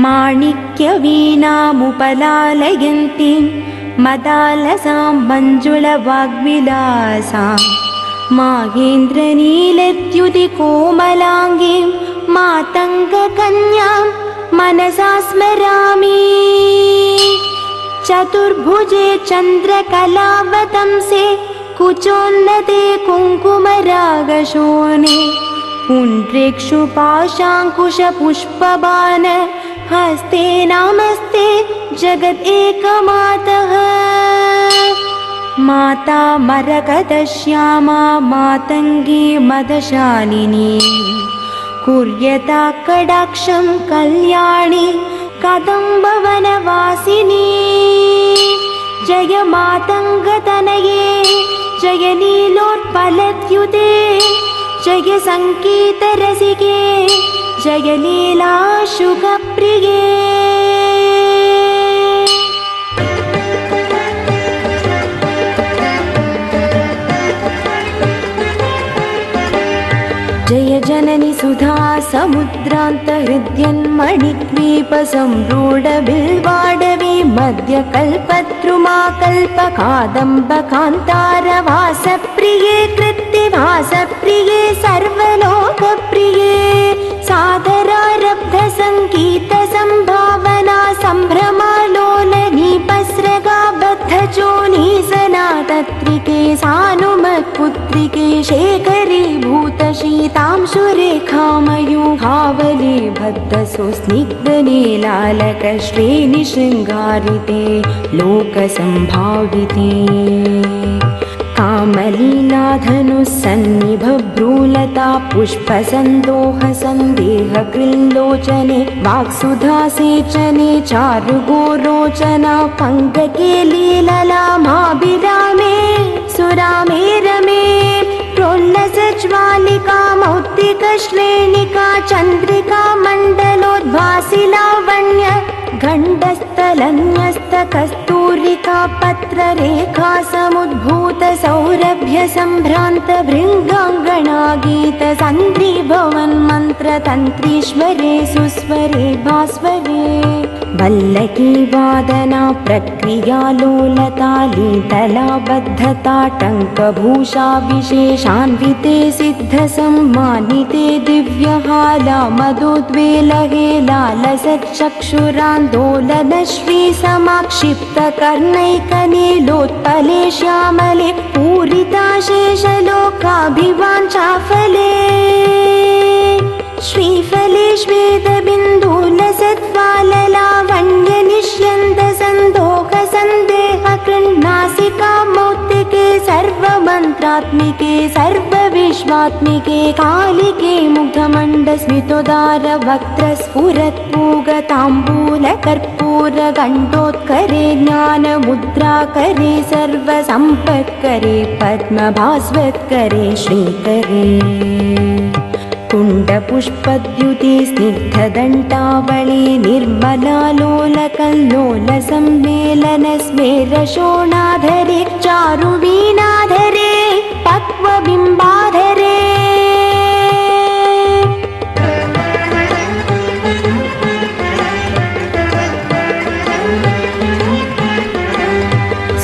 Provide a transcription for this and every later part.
माणिक्यवीणामुपलालयन्तीं मदालसां मञ्जुलवाग्विलासां माहेन्द्रनीलद्युतिकोमलाङ्गीं मातङ्गकन्यां मनसा स्मरामि। चतुर्भुजे चन्द्रकलावतंसे कुचोन्नते कुङ्कुमरागशोणे पुण्ड्रेक्षुपाशाङ्कुशपुष्पबाण हस्ते नमस्ते जगदेकमातः। माता मरकतश्यामा मातङ्गी मदशालिनी कुर्यता कडाक्षं कल्याणी कदम्बवनवासिनी। जय मातङ्गतनये जय लीलोत्पलद्युते जय सङ्गीतरसिके जय लीलाशुकप्रिये। जय जननि सुधा समुद्रान्तहृद्यन्मणिद्वीपसम्रूढबिल्वाडवी मध्यकल्पद्रुमाकल्पकादम्बकान्तारवासप्रिये कृत्तिवासप्रिये सर्वलोकप्रिये। सादरारब्धसङ्गीतसम्भावना सम्भ्रमालोलनीपस्रगाबद्धचोनी सनातत्रिके सानुमत्पुत्रिके शेखरीभूतशीतांशुरेखामयूहावली भद्दसु स्निग्धनीलालकश्रेणिशृङ्गारिते लोकसम्भाविते। कामलीलाधनुस्सन्निभभ्रूलता पुष्पसन्दोहसन्देहकृल्लोचने वाक्सुधासेचने चारुगोरोचना पङ्कके लीललामाभिरामे सुरामे रमे प्रोल्लसज्वालिका मौक्तिकश्रेणिका चन्द्रिका मण्डलोद्भासि लावण्य गण्डस्थलन्यस्तकस्तूरिका पत्ररेखा समुद्भूत सौरभ्य सम्भ्रान्त भृङ्गाङ्गना गीत सन्धिभवन् मन्त्रतन्त्रीश्वरे सुस्वरे भास्वरे। वल्लकी वादना प्रक्रिया लोलता लीतला बद्धता टङ्कभूषा विशेषान्विते सिद्धसम्मानिते दिव्यहाला मदोद्वेलहे लालसच्चक्षुरान्दोलनश्री समाक्षिप्तकर्णैकनीलोत्पले श्यामले पूरिताशेषलोकाभिवाञ्छाफले श्रीफले श्वेतबिन्दुलसत्फललावण्यनिष्यन्दसन्दोहसन्देहकृन्नासिका मौक्तिके सर्वमन्त्रात्मिके सर्वविश्वात्मिके कालिके मुग्धमण्डस्मितोदारवक्त्रस्फुरत्पूगताम्बूलकर्पूरगण्डोत्करे ज्ञानमुद्राकरे सर्वसम्पत्करे पद्मभास्वत्करे श्रीकरे। कुण्डपुष्पद्युति स्निग्धदण्टावळी निर्मलालोलकल्लोलसम्मेलनस्मेरशोणाधरे चारुवीणाधरे पक्वबिम्बाधरे।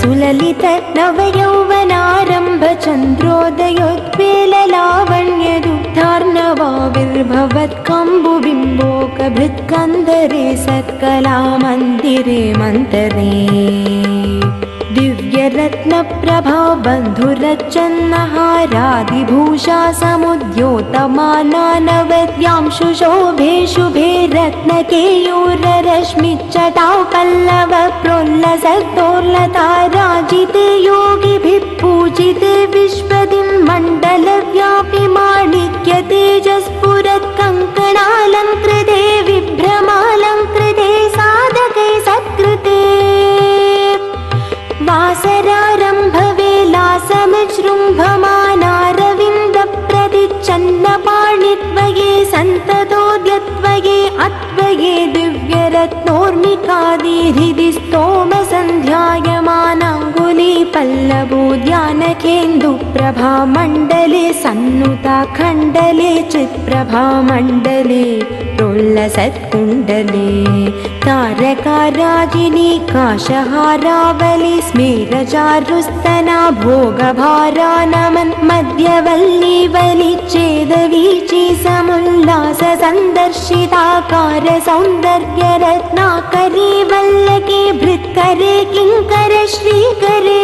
सुललित नवयौवनारम्भ चन्द्रोदयोत्पेललावण्यदुग्धार्णवाविर्भवत्कम्बुबिम्बोकभृत्कन्धरे सत्कला मन्दिरे मन्तरे। दिव्यरत्नप्रभा बन्धुरच्चन्नहारादिभूषा समुद्योतमानानवद्यां शुशोभे शुभे रत्नकेयूररश्मिच्चटां पल्लव प्रोल्लसद्दोर्लता राजिते योगिभिः पूजिते विश्वदिं मण्डलव्यापि माणिक्य तेजस्फुरत्कङ्कणालङ्कृते विभ्रमालङ्कृते साधके सत्कृते। वासरारम्भवेलासमजृम्भमानारविन्दप्रतिच्छन्नपाणित्वये सन्ततोऽद्यत्वये अत्वये दिव्यरत्नोर्मिकादिहृदि स्तोमसन्ध्यायमानाङ्गुलीपल्लवोद्यानकेन्दुप्रभामण्डले सन्नुता खण्डले चित्प्रभामण्डले प्रोल्लसत्कुण्डले। तारकाराजिनी काशहारावली स्मेरचारुस्तना भोगभारा नमन् मध्यवल्ली वलिच्छेदवीची समुल्लास सन्दर्शिताकार सौन्दर्य रत्नाकरी वल्लकी भृत्करे किङ्कर श्रीकरे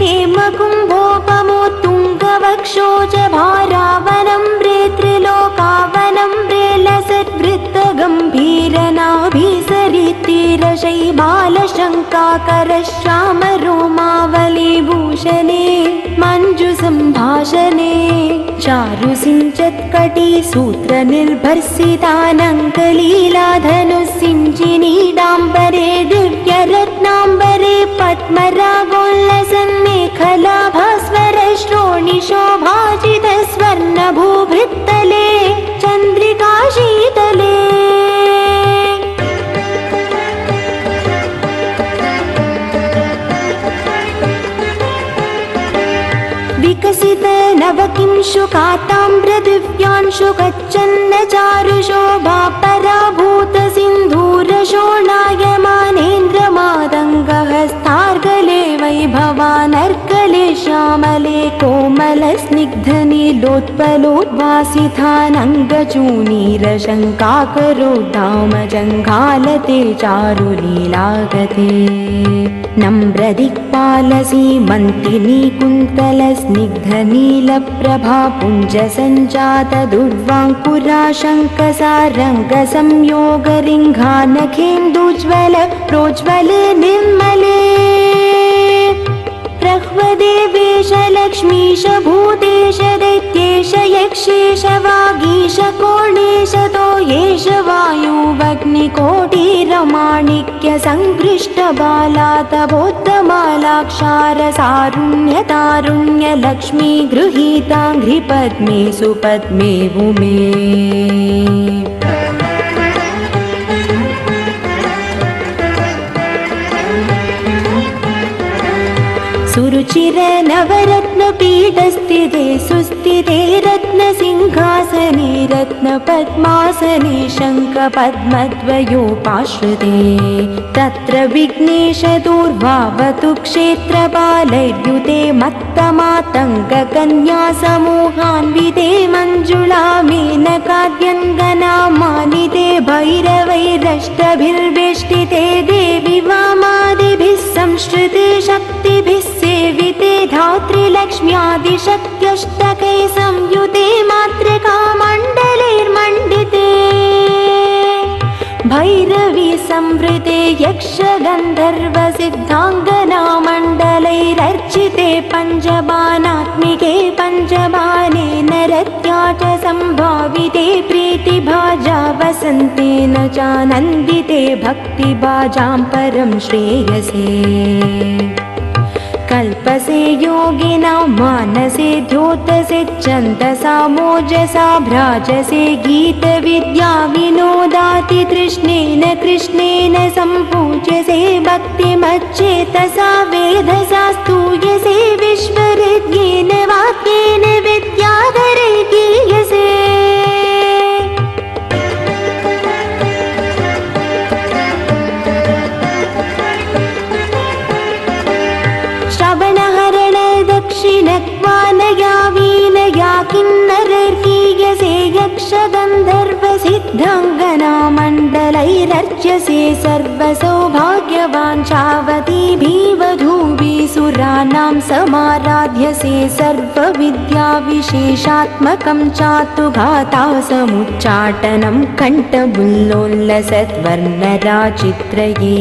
हेमकुम्भोपमोत्तुङ्गवक्षोज भारावनम्रे त्रिलोकावनम्रे लसद्वृत्तगम्भीरनाभिसरितिरशैबालशङ्काकर श्यामरोमावलीभूषणे मञ्जुसम्भाषणे चारुसिञ्चत्कटी सूत्रनिर्भर्सितानङ्कलीलाधनुसिञ्चिनीडाम्बरे दिव्यरत्नाम्बरे पद्मरागोल्लसन्मेखलाभास्वर श्रोणिशोभाजित स्वर्णभूभृत्तले चन्द्रिकाशीतले विकसित नवकिंशुकाताम्रदिव्यांशु गच्छन्न चारुशोभा पराभूत सिन्धूरशोणायमानेन्द्रमादङ्गहस्तार्गले वैभवानर्गले श्यामले कोमलस्निग्धनीलोत्पलोद्भासितानङ्गचूनीरशङ्काकरोद्धामजङ्घालते चारुलीलागते नम्रदिक्पालसीमन्तिनी कुन्तलस्निग्धनीलप्रभा पुञ्जसञ्जात दुर्वाङ्कुराशङ्कसारङ्गसंयोगरिङ्घानखेन्दुज्ज्वल प्रोज्ज्वले निर्मले प्रह्वदेवेश लक्ष्मीश भूतेश दैत्येश यक्षेश वागीश कोणेश तोयेश वायुवग्निकोटिरमाणिक्य सङ्कृष्ट बालातबोद्धमालाक्षार सारुण्य तारुण्य लक्ष्मी गृहीताङ्घ्रिपद्मे सुपद्मे भूमे सुरुचिर नवरत्नपीठस्थिते सुस्थिते रत्नसिंहासने रत्नपद्मासने शङ्खपद्मद्वयोपाश्रिते तत्र विघ्नेश दूर्वावतु क्षेत्रपालैर्युते मत्तमातङ्गकन्या समूहान्विते मञ्जुळा मेनकाद्यङ्गना मानिते भैरवैरष्टभिर्वेष्टिते देवि वामादिभिः संश्रिते शक्तिभिः सेविते धात्रीलक्ष्म्यादिशक्त्यष्टकै संयुते मातृका मण्डलैर्मण्डिते भैरवी संवृते यक्षगन्धर्वसिद्धाङ्गना मण्डलैरर्चिते पञ्चबाणात्मिके पञ्चबाणे नरत्या च सम्भाविते प्रीतिभाजा वसन्तेन चानन्दिते भक्तिभाजां परं श्रेयसे कल्पसे योगिनां मानसे द्योतसे छन्दसा मोजसा भ्राजसे गीतविद्या विनोदाति तृष्णेन कृष्णेन सम्पूज्यसे भक्तिमच्चेतसा वेधसा स्तूयसे विश्वहृद्येन वाक्येन विद्याधरै गीयसे दक्षिणक्वानया वीनया किन्नरर्गीयसे यक्षगन्धर्वसिद्धाङ्गना मण्डलैरर्च्यसे सर्वसौभाग्यवाञ्छावतीभिवधूभिः समाराध्यसे सर्वविद्याविशेषात्मकं चातुघातासमुच्चाटनं कण्ठबुल्लोल्लसद्वर्णराचित्रये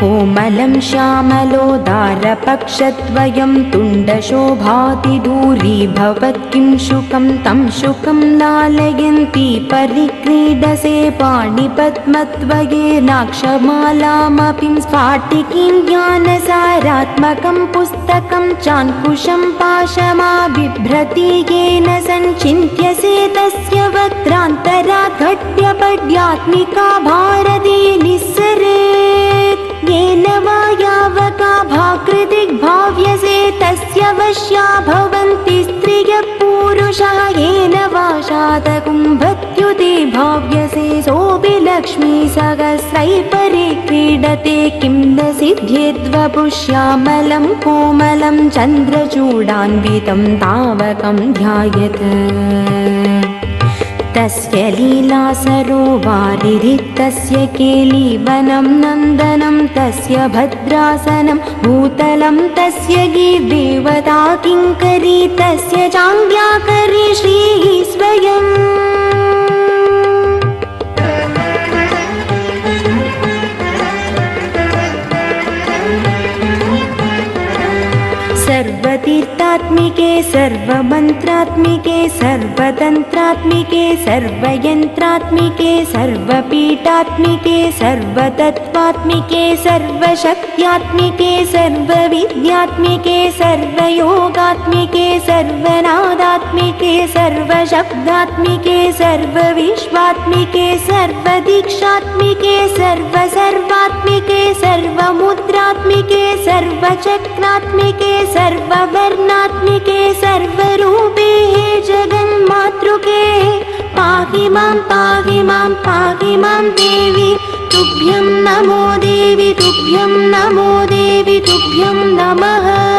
कोमलं श्यामलोदारपक्षद्वयं तुण्डशोभाति दूरीभवत्किं शुकं तं शुकं लालयन्ती परिक्रीडसे पाणिपद्मद्वयेनाक्षमालामपि स्फाटिकीं ज्ञानसारात्मकं पुस्तकं चाङ्कुशं पाशमाबिभ्रति येन सञ्चिन्त्यसे तस्य वक्त्रान्तरात् घट्यपड्यात्मिका भारती निःसरेत् येन वा यावका भाकृतिग्भाव्यसे तस्य वश्या भवन्ति स्त्रियः पुरुषः येन वा शातकुम्भत्युते भाव्यसे सोऽबिल लक्ष्मी सहस्रै परिक्रीडते किं न सिद्ध्येद्वपुष्यामलं कोमलं चन्द्रचूडान्वितं तावकं ध्यायेत् तस्य लीला सरोवारिधि तस्य केलीवनं नन्दनं तस्य भद्रासनं भूतलं तस्य गीर्देवता किङ्करी तस्य चाङ्ग्याकरी श्रीः स्वयम् सर्वतीर्थात्मिके सर्वमन्त्रात्मिके सर्वतन्त्रात्मिके सर्वयन्त्रात्मिके सर्वपीठात्मिके सर्वतत्त्वात्मिके सर्वशक्त्यात्मिके सर्वविद्यात्मिके सर्वयोगात्मिके सर्वनादात्मिके सर्वशब्दात्मिके सर्वविश्वात्मिके सर्वदीक्षात्मिके सर्वसर्वात्मिके सर्वमुद्रात्मिके सर्वचक्रात्मिके सर्ववर्णात्मिके सर्वरूपे जगन्मातृके पाहि मां पाहि मां पाहि मां देवी तुभ्यं नमो देवी तुभ्यं नमो देवी तुभ्यं नमः।